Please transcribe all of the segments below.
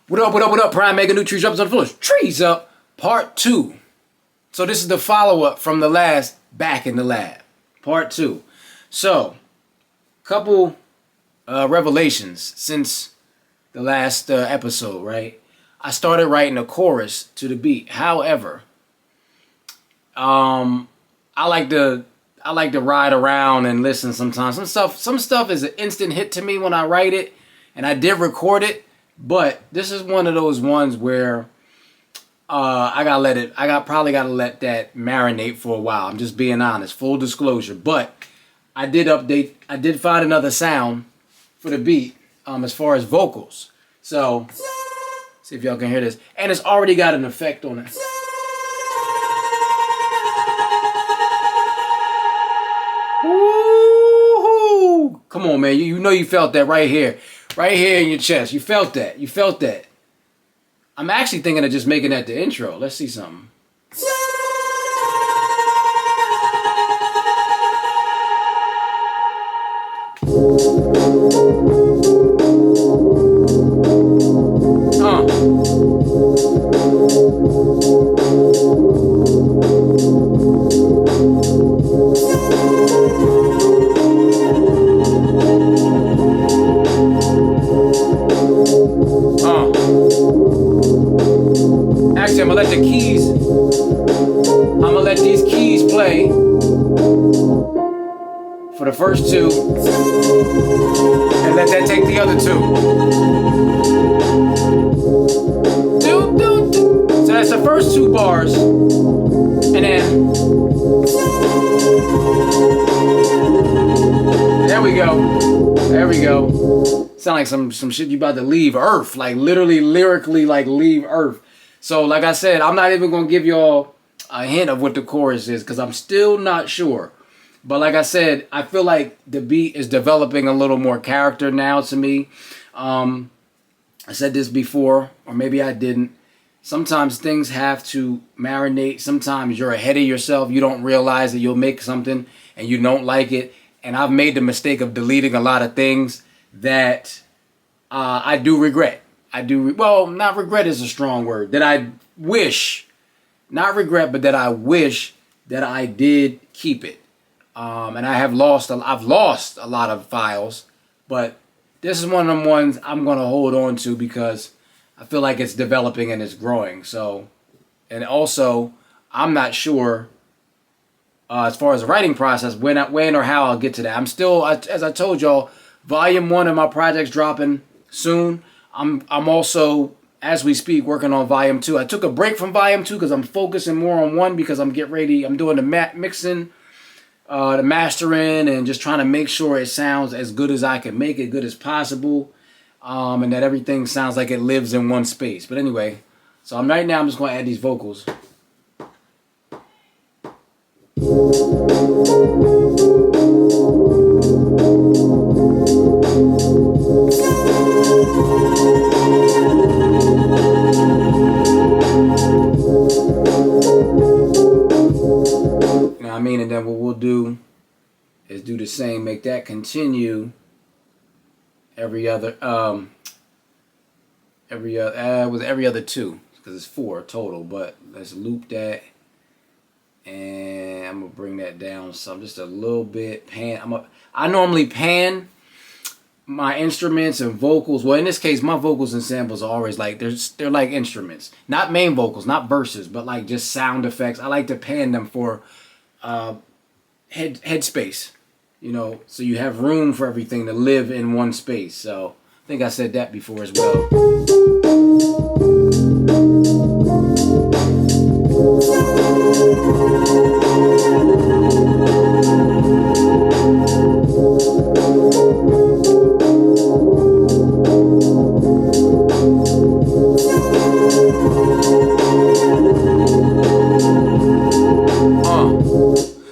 What up, what up, what up? Pryme.mega, new trees up on the floor. Trees up, part 2. So this is the follow-up from the last Back in the Lab, part 2. So, couple revelations since the last episode, right? I started writing a chorus to the beat. However, I like to ride around and listen sometimes. Some stuff is an instant hit to me when I write it, and I did record it. But this is one of those ones where I probably gotta let that marinate for a while. I'm just being honest, full disclosure. But I did find another sound for the beat as far as vocals. So see if y'all can hear this, and it's already got an effect on it. Woo-hoo! Come on, man. You know you felt that right here. Right here in your chest. You felt that. You felt that. I'm actually thinking of just making that the intro. Let's see something. Actually, I'm gonna let these keys play for the first two and let that take the other two. So that's the first two bars, and then there we go. There we go. Sound like some shit you about to leave Earth, like literally lyrically like leave Earth. So like I said, I'm not even gonna give y'all a hint of what the chorus is because I'm still not sure. But like I said, I feel like the beat is developing a little more character now to me. I said this before, or maybe I didn't. Sometimes things have to marinate. Sometimes you're ahead of yourself. You don't realize that you'll make something and you don't like it. And I've made the mistake of deleting a lot of things that I do regret. Well, not regret is a strong word. That I wish, not regret, but that I wish that I did keep it. And I've lost a lot of files, but this is one of them ones I'm going to hold on to because I feel like it's developing and it's growing. So, and also, I'm not sure as far as the writing process, when or how I'll get to that. I'm still, as I told y'all, volume 1 of my project's dropping soon. I'm also, as we speak, working on volume 2. I took a break from volume 2 because I'm focusing more on 1 because I'm getting ready. I'm doing the mixing, the mastering, and just trying to make sure it sounds as good as I can make it, good as possible, and that everything sounds like it lives in one space. But anyway, so right now I'm just going to add these vocals. And then what we'll do is do the same, make that continue every other every other two because it's 4 total, but let's loop that and I'm gonna bring that down some, just a little bit. I normally pan my instruments and vocals. Well, in this case, my vocals and samples are always like they're like instruments, not main vocals, not verses, but like just sound effects. I like to pan them for head space, you know, so you have room for everything to live in one space. So I think I said that before as well.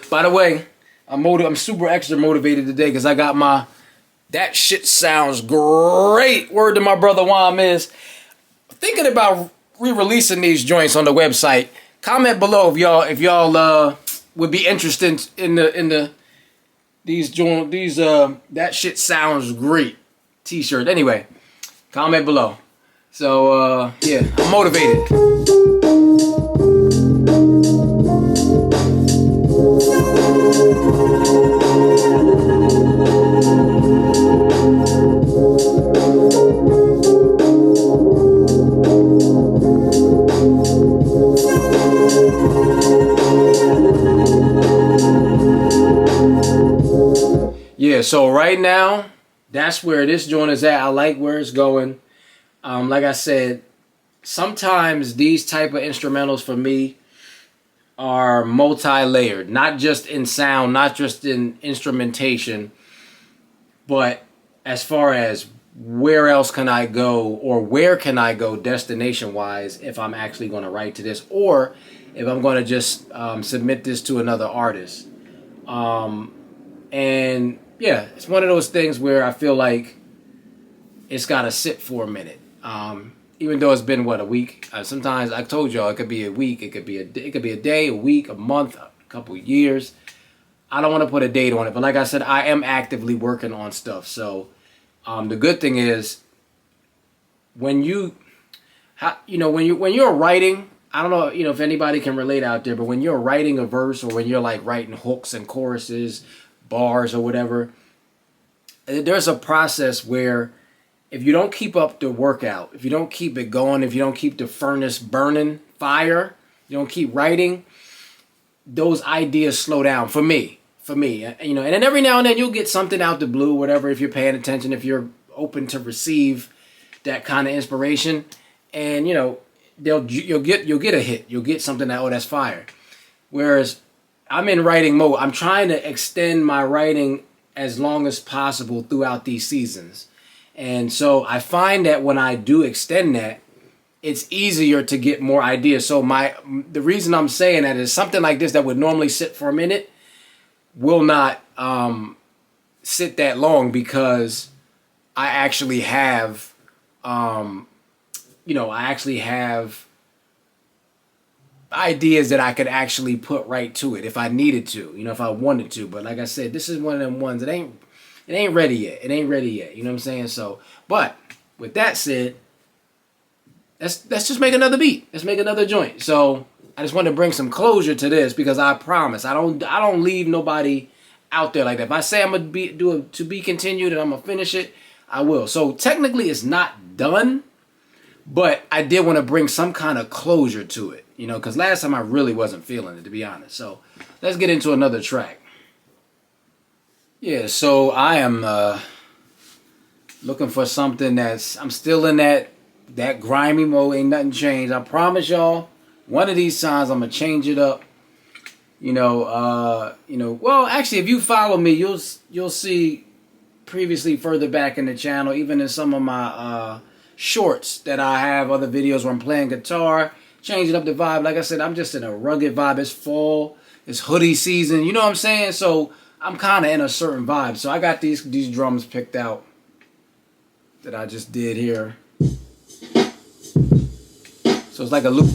By the way, I'm super extra motivated today because I got that shit sounds great. Word to my brother Juan is thinking about re-releasing these joints on the website. Comment below if y'all would be interested in these that shit sounds great t-shirt. Anyway, comment below. So yeah, I'm motivated. Yeah, so right now, that's where this joint is at. I like where it's going. Like I said, sometimes these type of instrumentals for me are multi-layered, not just in sound, not just in instrumentation, but as far as where else can I go, or where can I go destination-wise if I'm actually going to write to this, or if I'm going to just submit this to another artist. And yeah, it's one of those things where I feel like it's got to sit for a minute. Even though it's been a week. Sometimes I told y'all it could be a week, it could be a day, a week, a month, a couple of years. I don't want to put a date on it, but like I said, I am actively working on stuff. So the good thing is when you're writing, I don't know, if anybody can relate out there, but when you're writing a verse, or when you're like writing hooks and choruses, bars or whatever, there's a process where if you don't keep up the workout, if you don't keep it going, if you don't keep the furnace burning fire, you don't keep writing, those ideas slow down for me. And then every now and then you'll get something out the blue, whatever, if you're paying attention, if you're open to receive that kind of inspiration, and you'll get a hit, you'll get something that's fire. Whereas I'm in writing mode. I'm trying to extend my writing as long as possible throughout these seasons. And so I find that when I do extend that, it's easier to get more ideas. So the reason I'm saying that is something like this that would normally sit for a minute will not sit that long, because I actually have, ideas that I could actually put right to it if I needed to, if I wanted to. But like I said, this is one of them ones that ain't ready yet. It ain't ready yet. You know what I'm saying? So, but with that said, let's just make another beat. Let's make another joint. So I just want to bring some closure to this, because I promise I don't leave nobody out there like that. If I say I'm gonna do it to be continued and I'm gonna finish it, I will. So technically it's not done, but I did want to bring some kind of closure to it, because last time I really wasn't feeling it, to be honest. So let's get into another track. Yeah, so I am looking for something I'm still in that grimy mode. Ain't nothing changed. I promise y'all, one of these times I'm gonna change it up. Well, actually, if you follow me, you'll see previously further back in the channel, even in some of my shorts, that I have other videos where I'm playing guitar, changing up the vibe. Like I said, I'm just in a rugged vibe. It's fall, it's hoodie season. You know what I'm saying? So I'm kind of in a certain vibe. So I got these drums picked out that I just did here. So it's like a loop.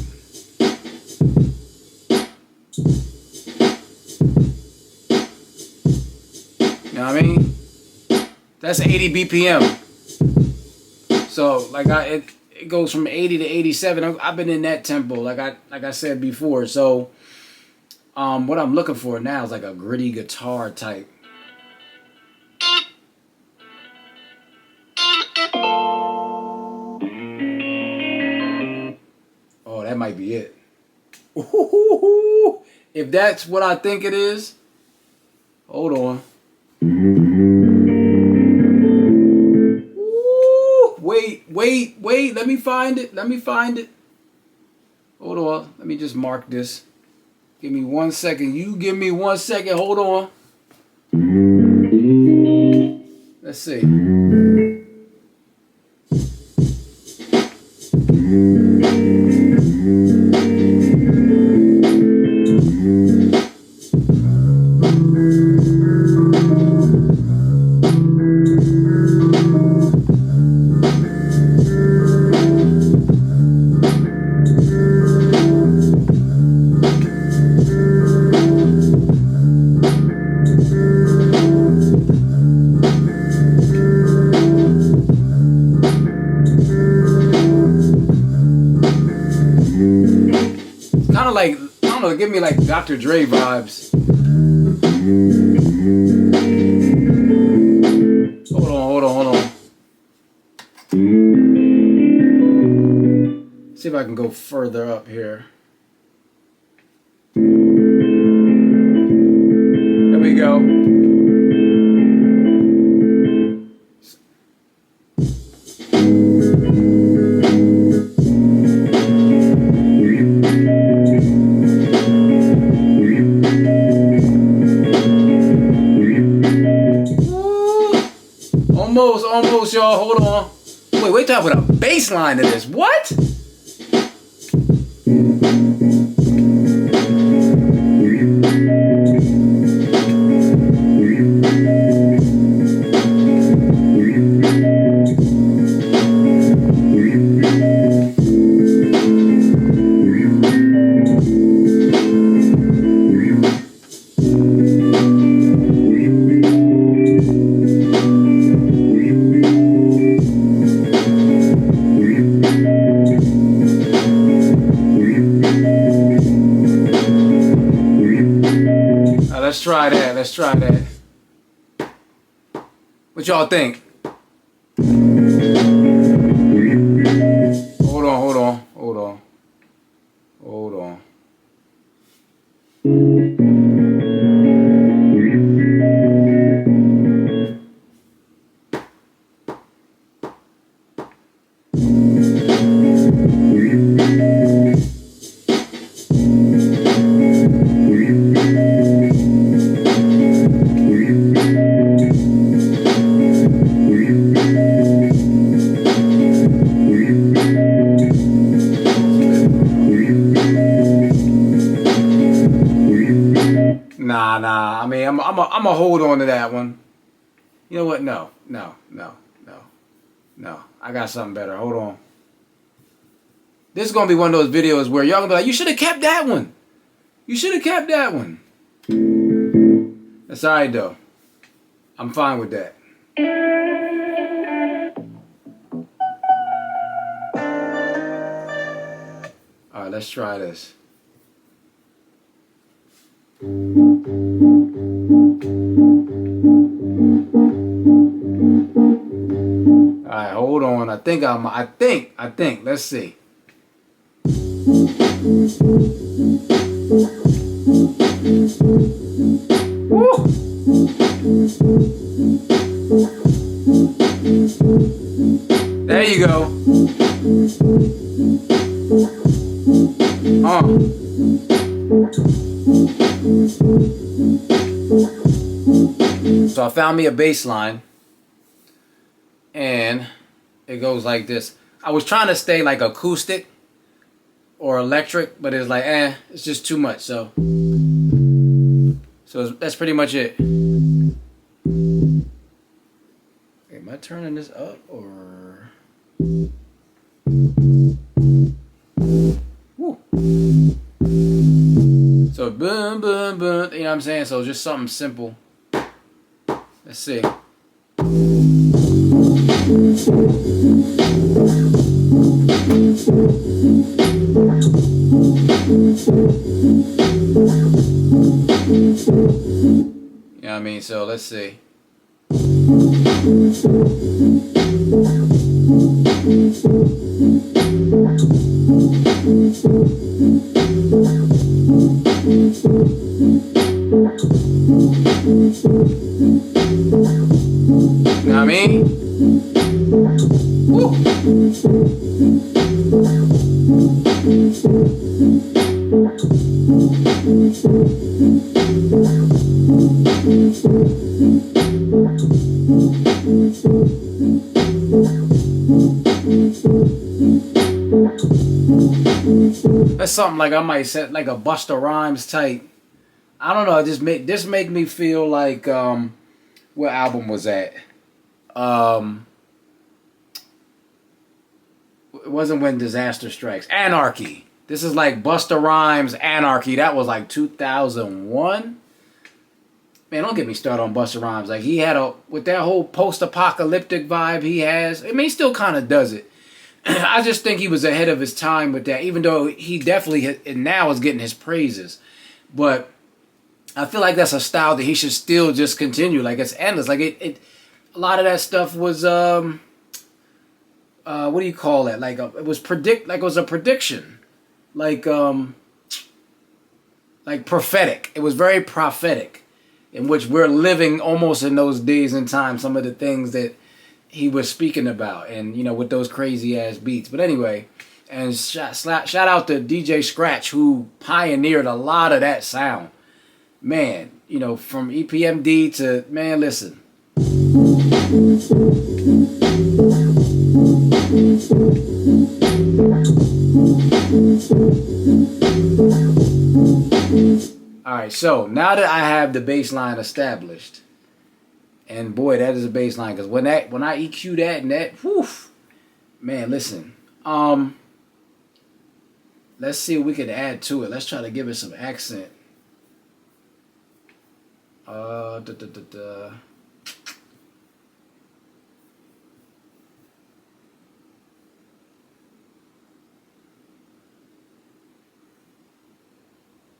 You know what I mean? That's 80 BPM. So like it goes from 80 to 87. I've been in that tempo, like I said before. So what I'm looking for now is like a gritty guitar type. Oh, that might be it. Ooh, if that's what I think it is, hold on. Ooh, wait. Let me find it. Hold on. Let me just mark this. Give me 1 second. You give me 1 second. Hold on. Let's see. of like, I don't know, give me like Dr. Dre vibes. Hold on. See if I can go further up here. There we go. Almost, y'all. Hold on. Wait till I put a bass line to this. What? Let's try that. What y'all think? Hold on. Nah. I mean, I'm a hold on to that one. You know what? No. I got something better. Hold on. This is gonna be one of those videos where y'all gonna be like, you should have kept that one. You should have kept that one. That's alright though. I'm fine with that. Alright, let's try this. Alright, hold on. I think. Let's see. Woo! There you go. So I found me a bass line, and it goes like this. I was trying to stay like acoustic or electric, but it's like, it's just too much. So that's pretty much it. Am I turning this up or? Woo. So boom, boom, boom. You know what I'm saying? So just something simple. Let's see. You know what I mean? So let's see. You know what I mean? Woo. That's something like I might set like a Busta Rhymes type. I don't know. It just make me feel like what album was that? It wasn't When Disaster Strikes. Anarchy. This is like Busta Rhymes Anarchy. That was like 2001. Man, don't get me started on Busta Rhymes. Like he had with that whole post-apocalyptic vibe he has. I mean, he still kind of does it. I just think he was ahead of his time with that, even though he definitely now is getting his praises. But I feel like that's a style that he should still just continue. Like, it's endless. Like, a lot of that stuff was, what do you call it? Like, it was like it was a prediction. Like prophetic. It was very prophetic, in which we're living almost in those days and times, some of the things that he was speaking about, and with those crazy ass beats. But anyway, and shout out to DJ Scratch, who pioneered a lot of that sound. Man, from EPMD to, man, listen. Alright, so now that I have the bass line established, and boy, that is a bass line, because when I EQ that and that, whew, man, listen. Let's see what we can add to it. Let's try to give it some accent.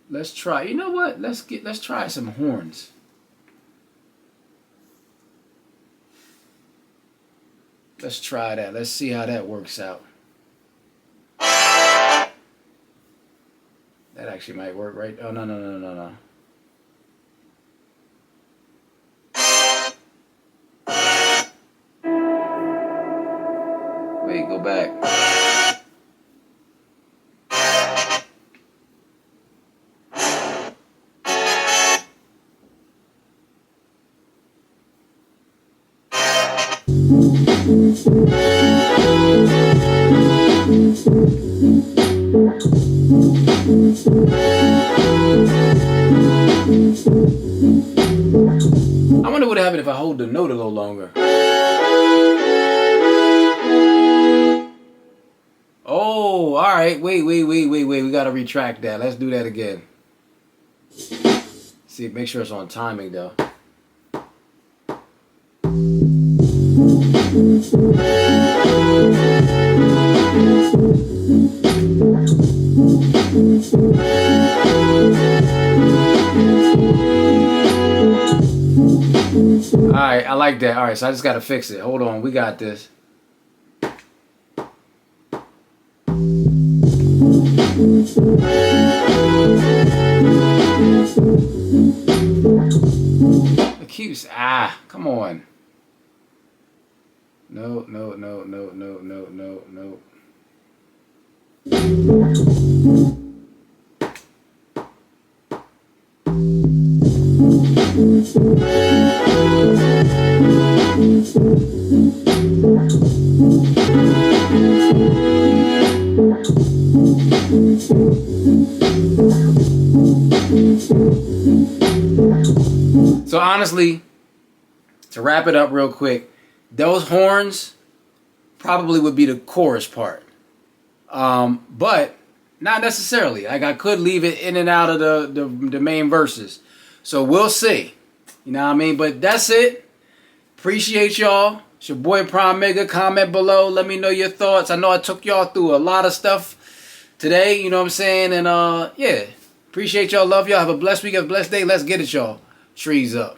Let's try. You know what? Let's try some horns. Let's try that. Let's see how that works out. That actually might work, right? Oh, no. Wait, go back. I wonder what happened if I hold the note a little longer. Oh, all right. Wait. We gotta retract that. Let's do that again. See, make sure it's on timing though. Alright, I like that. Alright, so I just gotta fix it. Hold on, we got this. It keeps, come on. No. So honestly, to wrap it up real quick, those horns probably would be the chorus part. But not necessarily. Like, I could leave it in and out of the main verses. So we'll see. You know what I mean? But that's it. Appreciate y'all. It's your boy Pryme.mega. Comment below. Let me know your thoughts. I know I took y'all through a lot of stuff today. You know what I'm saying? And yeah. Appreciate y'all. Love y'all. Have a blessed week. Have a blessed day. Let's get it, y'all. Trees up.